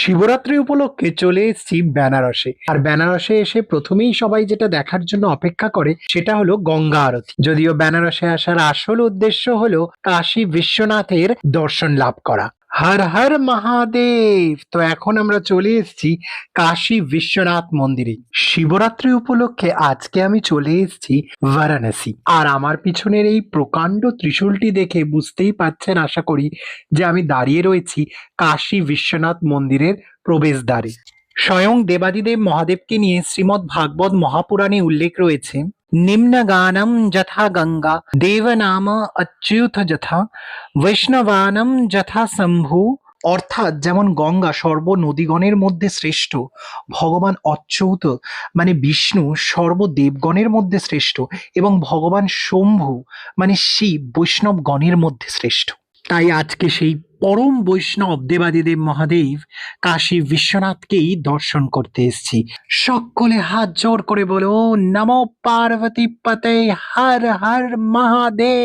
শিবরাত্রি উপলক্ষে চলে এসেছি বেনারসে। আর বেনারসে এসে প্রথমেই সবাই যেটা দেখার জন্য অপেক্ষা করে সেটা হলো গঙ্গা আরতি। যদিও বেনারসে আসার আসল উদ্দেশ্য হলো কাশী বিশ্বনাথের দর্শন লাভ করা। হর হর মহাদেব। তো এখন আমরা চলে এসেছি কাশী বিশ্বনাথ মন্দিরে। শিবরাত্রি উপলক্ষে আজকে আমি চলে এসেছি বারাণসী। আর আমার পিছনের এই প্রকাণ্ড ত্রিশূলটি দেখে বুঝতেই পারছেন আশা করি যে আমি দাঁড়িয়ে রয়েছি কাশী বিশ্বনাথ মন্দিরের প্রবেশদ্বারে। স্বয়ং দেবাদিদেব মহাদেবকে নিয়ে শ্রীমদ্ ভাগবত মহাপুরাণে উল্লেখ রয়েছে, নিম্ন গানম যথা গঙ্গা দেব নাম অচ্যুত যথা বৈষ্ণবানম যথা শম্ভু। অর্থাৎ যেমন গঙ্গা সর্ব নদীগণের মধ্যে শ্রেষ্ঠ, ভগবান অচ্যুত মানে বিষ্ণু সর্বদেবগণের মধ্যে শ্রেষ্ঠ, এবং ভগবান শম্ভু মানে শিব বৈষ্ণবগণের মধ্যে শ্রেষ্ঠ। তাই আজকে সেই পরম বৈষ্ণব দেবাদিদেব মহাদেব কাশী বিশ্বনাথকেই দর্শন করতে এসেছি। সকলে হাত জোড় করে বলো, নমো পার্বতী পতে হর হর মহাদেব।